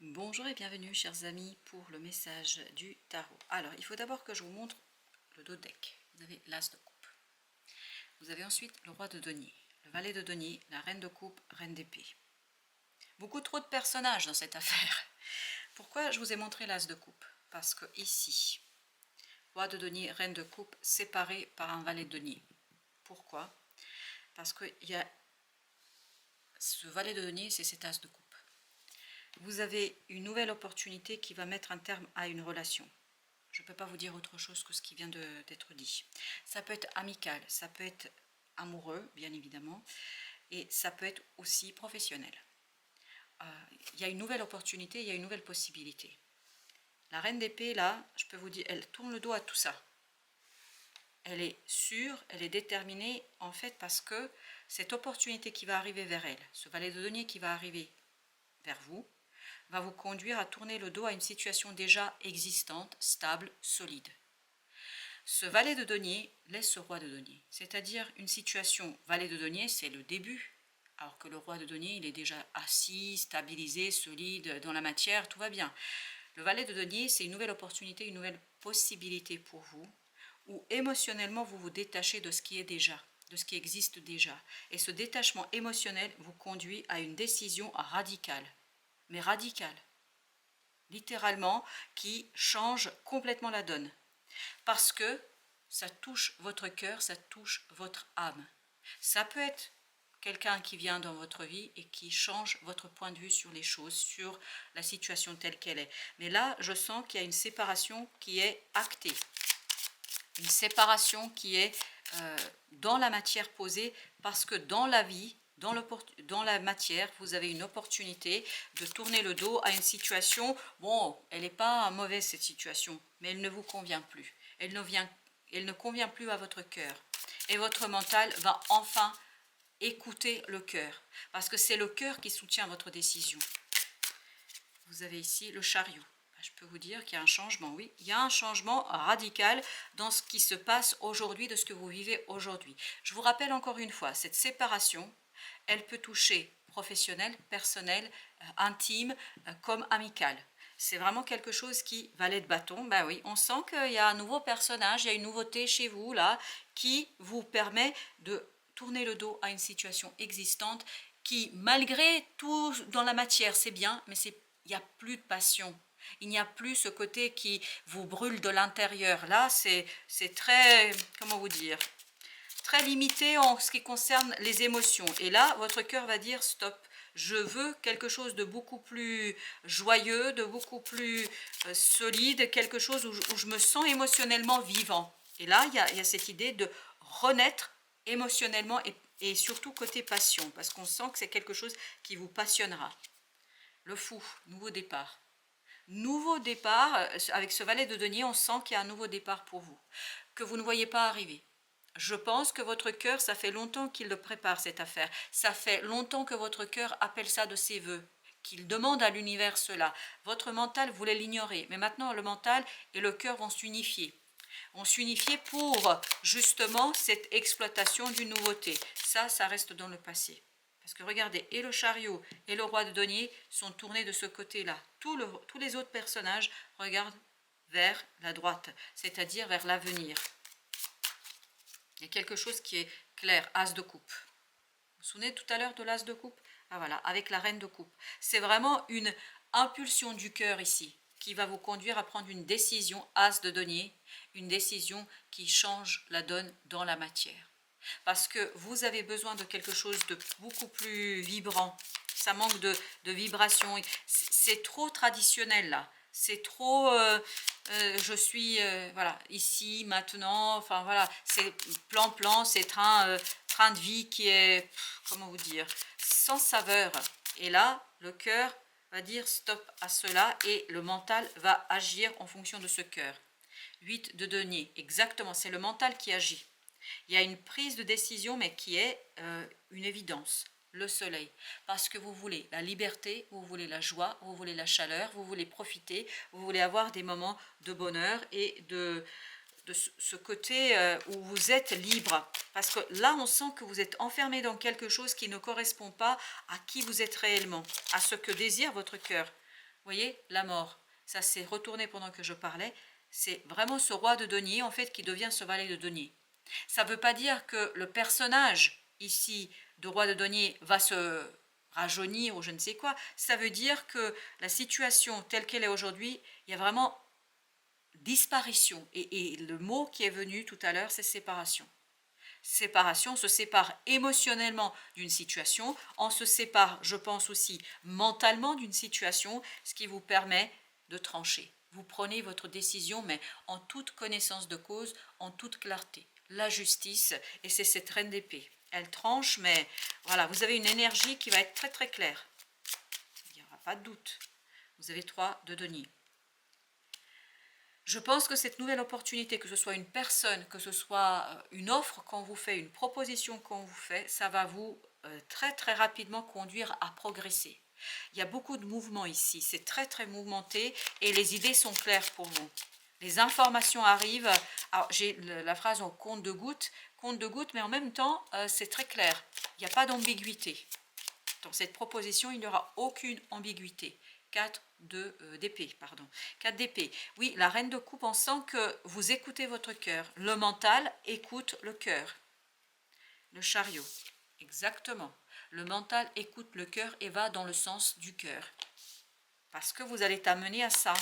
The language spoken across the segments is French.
Bonjour et bienvenue chers amis pour le message du tarot. Alors il faut d'abord que je vous montre le dos de deck. Vous avez l'as de coupe. Vous avez ensuite le roi de denier, le valet de denier, la reine de coupe, reine d'épée. Beaucoup trop de personnages dans cette affaire. Pourquoi je vous ai montré l'as de coupe? Parce que ici, roi de denier, reine de coupe, séparés par un valet de denier. Pourquoi? Parce qu'il y a ce valet de denier, c'est cet as de coupe. Vous avez une nouvelle opportunité qui va mettre un terme à une relation. Je ne peux pas vous dire autre chose que ce qui vient d'être dit. Ça peut être amical, ça peut être amoureux, bien évidemment, et ça peut être aussi professionnel. Il y a une nouvelle opportunité, il y a une nouvelle possibilité. La reine d'épée, là, je peux vous dire, elle tourne le dos à tout ça. Elle est sûre, elle est déterminée, en fait, parce que cette opportunité qui va arriver vers elle, ce valet de denier qui va arriver vers vous, va vous conduire à tourner le dos à une situation déjà existante, stable, solide. Ce valet de denier laisse ce roi de denier, c'est-à-dire une situation, valet de denier, c'est le début, alors que le roi de denier, il est déjà assis, stabilisé, solide, dans la matière, tout va bien. Le valet de denier, c'est une nouvelle opportunité, une nouvelle possibilité pour vous, où émotionnellement, vous vous détachez de ce qui est déjà, de ce qui existe déjà. Et ce détachement émotionnel vous conduit à une décision radicale, mais radicale, littéralement, qui change complètement la donne. Parce que ça touche votre cœur, ça touche votre âme. Ça peut être quelqu'un qui vient dans votre vie et qui change votre point de vue sur les choses, sur la situation telle qu'elle est. Mais là, je sens qu'il y a une séparation qui est actée. Une séparation qui est dans la matière posée, parce que dans la vie, dans la matière, vous avez une opportunité de tourner le dos à une situation. Bon, elle n'est pas mauvaise cette situation, mais elle ne vous convient plus. Elle ne convient plus à votre cœur. Et votre mental va enfin écouter le cœur, parce que c'est le cœur qui soutient votre décision. Vous avez ici le chariot. Je peux vous dire qu'il y a un changement, oui, il y a un changement radical dans ce qui se passe aujourd'hui, de ce que vous vivez aujourd'hui. Je vous rappelle encore une fois, cette séparation, elle peut toucher professionnel, personnel, intime, comme amical. C'est vraiment quelque chose qui, valet de bâton, ben oui, on sent qu'il y a un nouveau personnage, il y a une nouveauté chez vous, là, qui vous permet de tourner le dos à une situation existante qui, malgré tout dans la matière, c'est bien, mais il n'y a plus de passion. Il n'y a plus ce côté qui vous brûle de l'intérieur. Là, c'est très, comment vous dire, très limité en ce qui concerne les émotions. Et là, votre cœur va dire stop. Je veux quelque chose de beaucoup plus joyeux, de beaucoup plus solide, quelque chose où je me sens émotionnellement vivant. Et là, il y a cette idée de renaître émotionnellement et surtout côté passion, parce qu'on sent que c'est quelque chose qui vous passionnera. Le fou, nouveau départ. Nouveau départ, avec ce valet de denier, on sent qu'il y a un nouveau départ pour vous, que vous ne voyez pas arriver. Je pense que votre cœur, ça fait longtemps qu'il le prépare, cette affaire. Ça fait longtemps que votre cœur appelle ça de ses voeux, qu'il demande à l'univers cela. Votre mental voulait l'ignorer, mais maintenant le mental et le cœur vont s'unifier. Vont s'unifier pour justement cette exploitation d'une nouveauté. Ça reste dans le passé. Parce que regardez, et le chariot et le roi de denier sont tournés de ce côté-là. Tous les autres personnages regardent vers la droite, c'est-à-dire vers l'avenir. Il y a quelque chose qui est clair, as de coupe. Vous vous souvenez tout à l'heure de l'as de coupe? Ah voilà, avec la reine de coupe. C'est vraiment une impulsion du cœur ici, qui va vous conduire à prendre une décision, as de denier, une décision qui change la donne dans la matière. Parce que vous avez besoin de quelque chose de beaucoup plus vibrant. Ça manque de vibration. C'est trop traditionnel là. C'est trop, je suis, voilà, ici, maintenant, enfin voilà, c'est plan, c'est train de vie qui est, comment vous dire, sans saveur. Et là, le cœur va dire stop à cela et le mental va agir en fonction de ce cœur. 8 de denier, exactement, c'est le mental qui agit. Il y a une prise de décision, mais qui est une évidence, le soleil. Parce que vous voulez la liberté, vous voulez la joie, vous voulez la chaleur, vous voulez profiter, vous voulez avoir des moments de bonheur et de ce côté où vous êtes libre. Parce que là, on sent que vous êtes enfermé dans quelque chose qui ne correspond pas à qui vous êtes réellement, à ce que désire votre cœur. voyez, la mort. Ça s'est retourné pendant que je parlais. C'est vraiment ce roi de denier, en fait, qui devient ce valet de denier. Ça ne veut pas dire que le personnage, ici, de roi de denier, va se rajeunir ou je ne sais quoi. Ça veut dire que la situation telle qu'elle est aujourd'hui, il y a vraiment disparition. Et le mot qui est venu tout à l'heure, c'est séparation. Séparation, on se sépare émotionnellement d'une situation, on se sépare, je pense aussi, mentalement d'une situation, ce qui vous permet de trancher. Vous prenez votre décision, mais en toute connaissance de cause, en toute clarté. La justice, et c'est cette reine d'épée. Elle tranche, mais voilà, vous avez une énergie qui va être très très claire. Il n'y aura pas de doute. Vous avez 3 de denier. Je pense que cette nouvelle opportunité, que ce soit une personne, que ce soit une offre qu'on vous fait, une proposition qu'on vous fait, ça va vous très très rapidement conduire à progresser. Il y a beaucoup de mouvements ici, c'est très très mouvementé et les idées sont claires pour vous. Les informations arrivent, alors j'ai la phrase en compte de gouttes, mais en même temps c'est très clair, il n'y a pas d'ambiguïté. Dans cette proposition, il n'y aura aucune ambiguïté. 4 d'épée, pardon. 4 d'épée. Oui, la reine de coupe, on sent que vous écoutez votre cœur. Le mental écoute le cœur. Le chariot, exactement. Le mental écoute le cœur et va dans le sens du cœur. Parce que vous allez t'amener à ça.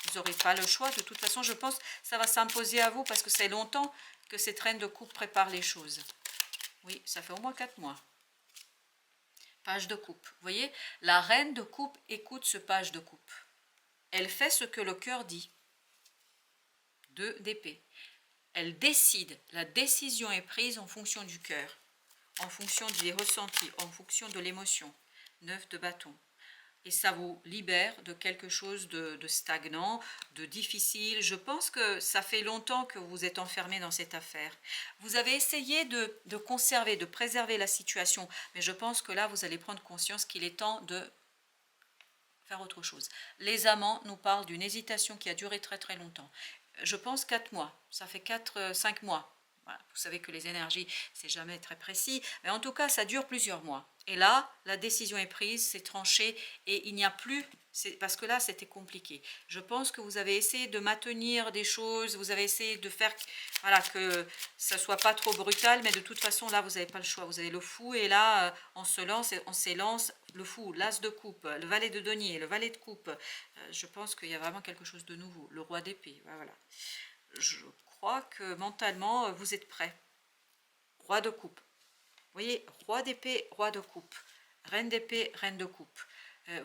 Vous n'aurez pas le choix. De toute façon, je pense que ça va s'imposer à vous parce que c'est longtemps que cette reine de coupe prépare les choses. Oui, ça fait au moins 4 mois. Page de coupe. Vous voyez, la reine de coupe écoute ce page de coupe. Elle fait ce que le cœur dit. 2 d'épée. Elle décide. La décision est prise en fonction du cœur, en fonction des ressentis, en fonction de l'émotion. 9 de bâton. Et ça vous libère de quelque chose de stagnant, de difficile. Je pense que ça fait longtemps que vous êtes enfermé dans cette affaire. Vous avez essayé de conserver, de préserver la situation, mais je pense que là, vous allez prendre conscience qu'il est temps de faire autre chose. Les amants nous parlent d'une hésitation qui a duré très très longtemps. Je pense 4 mois, ça fait 4-5 mois. Voilà. Vous savez que les énergies, c'est jamais très précis, mais en tout cas, ça dure plusieurs mois. Et là, la décision est prise, c'est tranché, et il n'y a plus, parce que là, c'était compliqué. Je pense que vous avez essayé de maintenir des choses, vous avez essayé de faire, voilà, que ça ne soit pas trop brutal, mais de toute façon, là, vous n'avez pas le choix. Vous avez le fou, et là, on se lance, on s'élance, le fou, l'as de coupe, le valet de denier, le valet de coupe. Je pense qu'il y a vraiment quelque chose de nouveau. Le roi d'épée, voilà. Je crois que mentalement, vous êtes prêts. Roi de coupe. Vous voyez, roi d'épée, roi de coupe. Reine d'épée, reine de coupe.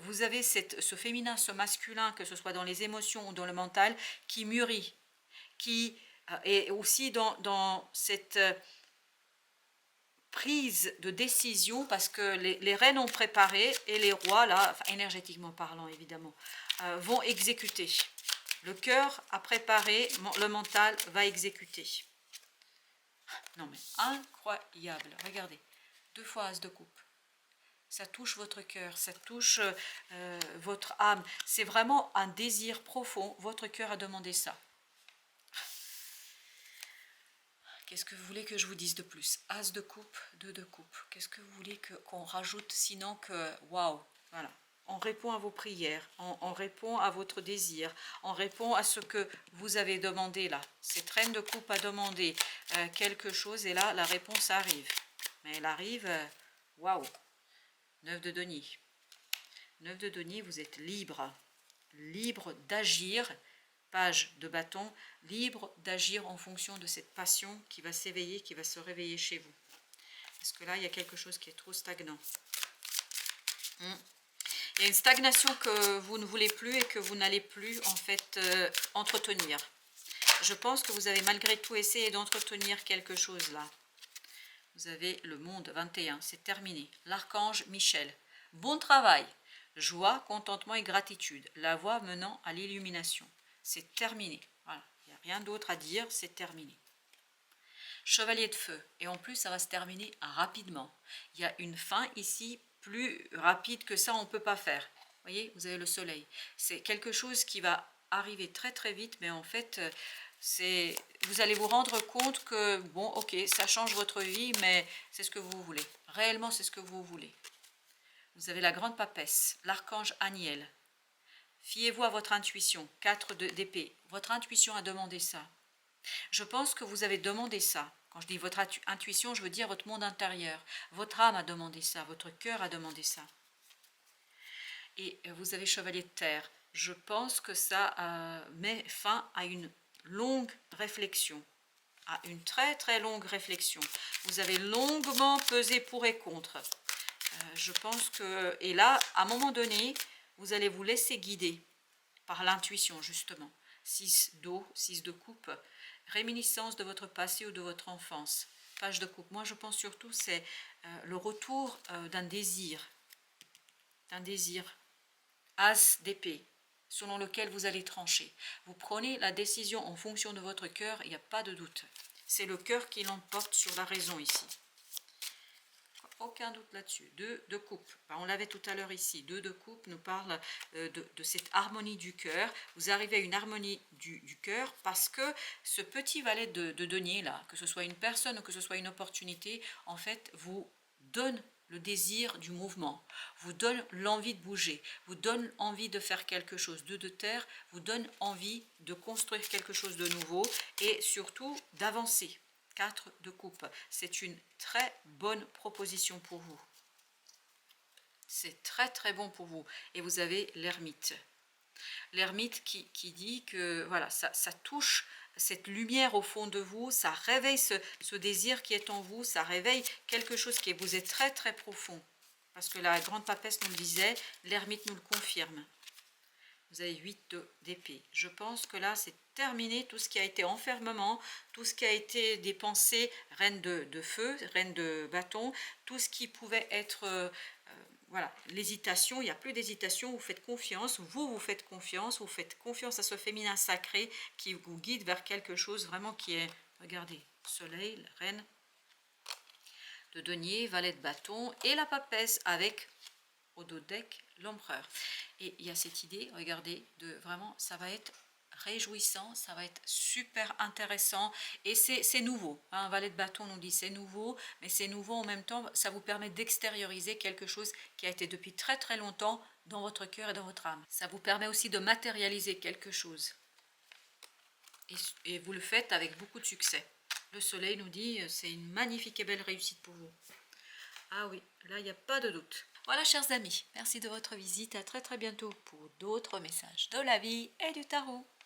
Vous avez ce féminin, ce masculin, que ce soit dans les émotions ou dans le mental, qui mûrit, qui est aussi dans cette prise de décision, parce que les reines ont préparé et les rois, là, enfin, énergétiquement parlant évidemment, vont exécuter. Le cœur a préparé, le mental va exécuter. Non mais incroyable, regardez, 2 fois as de coupe. Ça touche votre cœur, ça touche votre âme. C'est vraiment un désir profond, votre cœur a demandé ça. Qu'est-ce que vous voulez que je vous dise de plus? As de coupe, 2 de coupe. Qu'est-ce que vous voulez qu'on rajoute sinon que waouh, voilà. On répond à vos prières, on répond à votre désir, on répond à ce que vous avez demandé là. Cette reine de coupe a demandé quelque chose et là, la réponse arrive. Mais elle arrive, waouh, 9 de denier. 9 de denier, vous êtes libre, libre d'agir, page de bâton, libre d'agir en fonction de cette passion qui va s'éveiller, qui va se réveiller chez vous. Parce que là, il y a quelque chose qui est trop stagnant. Il y a une stagnation que vous ne voulez plus et que vous n'allez plus en fait entretenir. Je pense que vous avez malgré tout essayé d'entretenir quelque chose là. Vous avez le monde 21, c'est terminé. L'archange Michel. Bon travail, joie, contentement et gratitude. La voie menant à l'illumination. C'est terminé. Voilà, il n'y a rien d'autre à dire, c'est terminé. Chevalier de feu. Et en plus, ça va se terminer rapidement. Il y a une fin ici, plus rapide que ça, on ne peut pas faire. Vous voyez, vous avez le soleil. C'est quelque chose qui va arriver très très vite, mais en fait, vous allez vous rendre compte que, bon, ok, ça change votre vie, mais c'est ce que vous voulez. Réellement, c'est ce que vous voulez. Vous avez la grande papesse, l'archange Aniel. Fiez-vous à votre intuition. 4 d'épée. Votre intuition a demandé ça. Je pense que vous avez demandé ça. Quand je dis votre intuition, je veux dire votre monde intérieur. Votre âme a demandé ça, votre cœur a demandé ça. Et vous avez chevalier de terre. Je pense que ça met fin à une longue réflexion, à une très très longue réflexion. Vous avez longuement pesé pour et contre. Je pense que, et là, à un moment donné, vous allez vous laisser guider par l'intuition, justement. 6 d'eau, 6 de coupe, réminiscence de votre passé ou de votre enfance. Page de coupe. Moi, je pense surtout c'est le retour d'un désir. As d'épée, selon lequel vous allez trancher. Vous prenez la décision en fonction de votre cœur, il n'y a pas de doute. C'est le cœur qui l'emporte sur la raison ici. Aucun doute là-dessus. 2 de coupe. On l'avait tout à l'heure ici. 2 de coupe nous parle de cette harmonie du cœur. Vous arrivez à une harmonie du cœur parce que ce petit valet de denier là, que ce soit une personne ou que ce soit une opportunité, en fait, vous donne le désir du mouvement, vous donne l'envie de bouger, vous donne envie de faire quelque chose. 2 de terre vous donne envie de construire quelque chose de nouveau et surtout d'avancer. 4 de coupe, c'est une très bonne proposition pour vous. C'est très très bon pour vous. Et vous avez l'ermite. L'ermite qui dit que voilà, ça touche cette lumière au fond de vous, ça réveille ce désir qui est en vous, ça réveille quelque chose qui vous est très très profond. Parce que la grande papesse nous le disait, l'ermite nous le confirme. Vous avez 8 d'épée. Je pense que là, c'est terminé tout ce qui a été enfermement, tout ce qui a été dépensé, reine de feu, reine de bâton, tout ce qui pouvait être, voilà, l'hésitation, il n'y a plus d'hésitation, vous faites confiance, vous faites confiance à ce féminin sacré qui vous guide vers quelque chose vraiment qui est, regardez, soleil, reine de denier, valet de bâton et la papesse avec au dos de deck l'empereur. Et il y a cette idée, regardez, de vraiment, ça va être réjouissant, ça va être super intéressant et c'est nouveau. Un valet de bâton nous dit c'est nouveau, mais c'est nouveau en même temps, ça vous permet d'extérioriser quelque chose qui a été depuis très très longtemps dans votre cœur et dans votre âme. Ça vous permet aussi de matérialiser quelque chose. Et vous le faites avec beaucoup de succès. Le soleil nous dit c'est une magnifique et belle réussite pour vous. Ah oui, là il n'y a pas de doute. Voilà chers amis, merci de votre visite, à très très bientôt pour d'autres messages de la vie et du tarot.